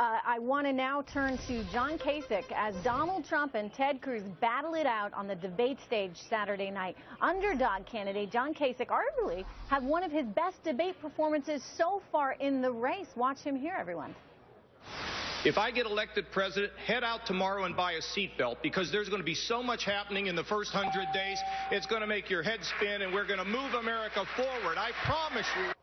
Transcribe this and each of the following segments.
I want to now turn to John Kasich as Donald Trump and Ted Cruz battle it out on the debate stage Saturday night. Underdog candidate John Kasich arguably had one of his best debate performances so far in the race. Watch him here, everyone. If I get elected president, head out tomorrow and buy a seatbelt, because there's going to be so much happening in the first 100 days. It's going to make your head spin, and we're going to move America forward. I promise you.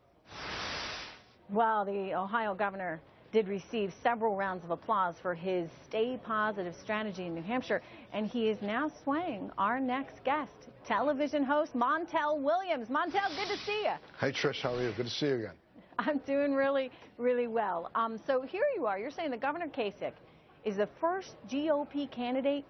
Well, the Ohio governor did receive several rounds of applause for his stay positive strategy in New Hampshire, and he is now swaying our next guest, television host Montel Williams. Montel, good to see you. Hey, Trish, how are you? Good to see you again. I'm doing really, really well. So here you are. You're saying that Governor Kasich is the first GOP candidate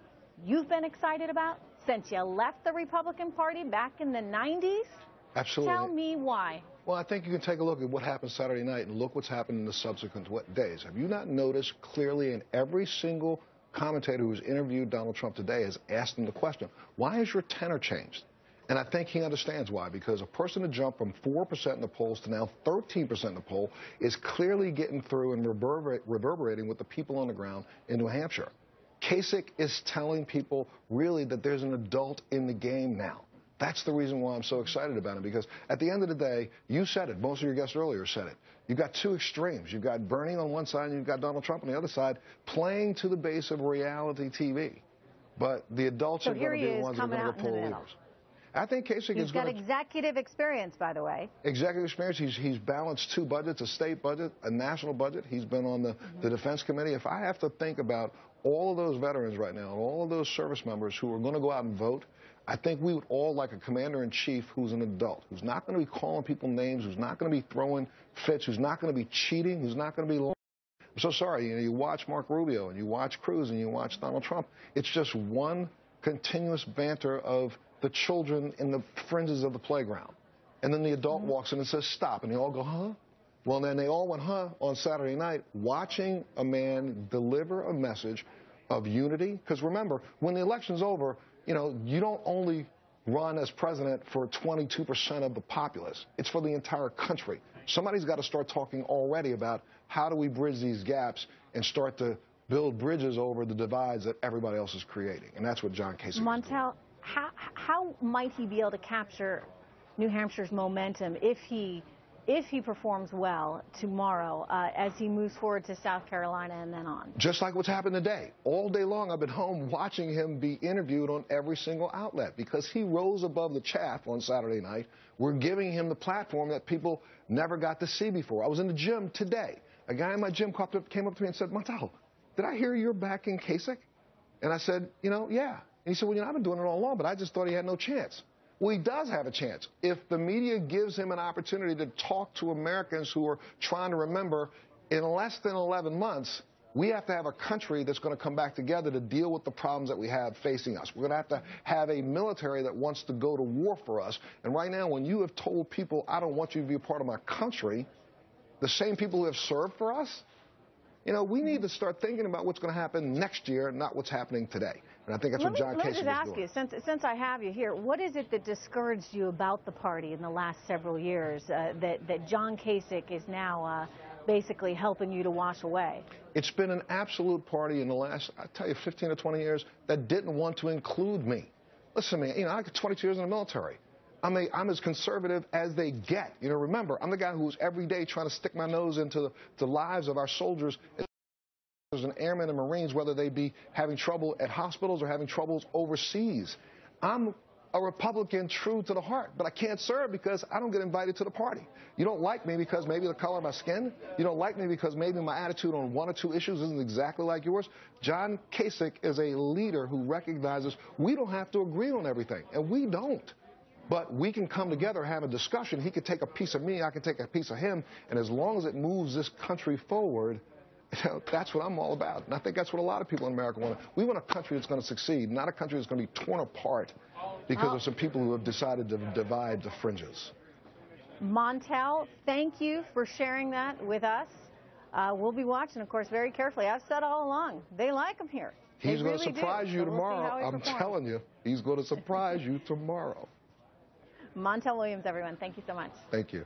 you've been excited about since you left the Republican Party back in the 90s? Absolutely. Tell me why. Well, I think you can take a look at what happened Saturday night and look what's happened in the subsequent days. Have you not noticed clearly in every single commentator who's interviewed Donald Trump today has asked him the question, why has your tenor changed? And I think he understands why, because a person to jump from 4% in the polls to now 13% in the poll is clearly getting through and reverberating with the people on the ground in New Hampshire. Kasich is telling people really that there's an adult in the game now. That's the reason why I'm so excited about him, because at the end of the day, you said it, most of your guests earlier said it, you've got two extremes. You've got Bernie on one side and you've got Donald Trump on the other side playing to the base of reality TV. But the adults are going to be the ones that are going to pull the levers. I think Kasich is going to... He's got executive experience, by the way. Executive experience. He's balanced two budgets, a state budget, a national budget. He's been on the Defense Committee. If I have to think about all of those veterans right now, and all of those service members who are going to go out and vote, I think we would all like a commander-in-chief who's an adult, who's not going to be calling people names, who's not going to be throwing fits, who's not going to be cheating, who's not going to be lying. I'm so sorry. You watch Mark Rubio, and you watch Cruz, and you watch Donald Trump. It's just one continuous banter of the children in the fringes of the playground. And then the adult walks in and says, stop. And they all go, huh? Well, then they all went, huh, on Saturday night, watching a man deliver a message of unity. Because remember, when the election's over, you don't only run as president for 22% of the populace. It's for the entire country. Somebody's got to start talking already about how do we bridge these gaps and start to build bridges over the divides that everybody else is creating. And that's what John Kasich is doing. Montel, how might he be able to capture New Hampshire's momentum if he performs well tomorrow as he moves forward to South Carolina and then on? Just like what's happened today. All day long I've been home watching him be interviewed on every single outlet because he rose above the chaff on Saturday night. We're giving him the platform that people never got to see before. I was in the gym today. A guy in my gym came up to me and said, Montel, did I hear you're backing Kasich? And I said, yeah. And he said, well, I've been doing it all along, but I just thought he had no chance. Well, he does have a chance. If the media gives him an opportunity to talk to Americans who are trying to remember, in less than 11 months, we have to have a country that's going to come back together to deal with the problems that we have facing us. We're going to have a military that wants to go to war for us. And right now, when you have told people, I don't want you to be a part of my country, the same people who have served for us, we need to start thinking about what's going to happen next year, not what's happening today. And I think that's what John Kasich is doing. Let me just ask you, since I have you here, what is it that discouraged you about the party in the last several years that John Kasich is now basically helping you to wash away? It's been an absolute party in the last, I tell you, 15 or 20 years that didn't want to include me. Listen to me, I got 22 years in the military. I'm as conservative as they get. Remember, I'm the guy who's every day trying to stick my nose into the lives of our soldiers and airmen and Marines, whether they be having trouble at hospitals or having troubles overseas. I'm a Republican true to the heart, but I can't serve because I don't get invited to the party. You don't like me because maybe the color of my skin. You don't like me because maybe my attitude on one or two issues isn't exactly like yours. John Kasich is a leader who recognizes we don't have to agree on everything, and we don't. But we can come together, have a discussion. He could take a piece of me, I can take a piece of him, and as long as it moves this country forward, that's what I'm all about. And I think that's what a lot of people in America want. We want a country that's going to succeed, not a country that's going to be torn apart because of some people who have decided to divide the fringes. Montel, thank you for sharing that with us. We'll be watching, of course, very carefully. I've said all along, they like him here. He's going to surprise you tomorrow. I'm telling you, he's going to surprise you tomorrow. Montel Williams, everyone. Thank you so much. Thank you.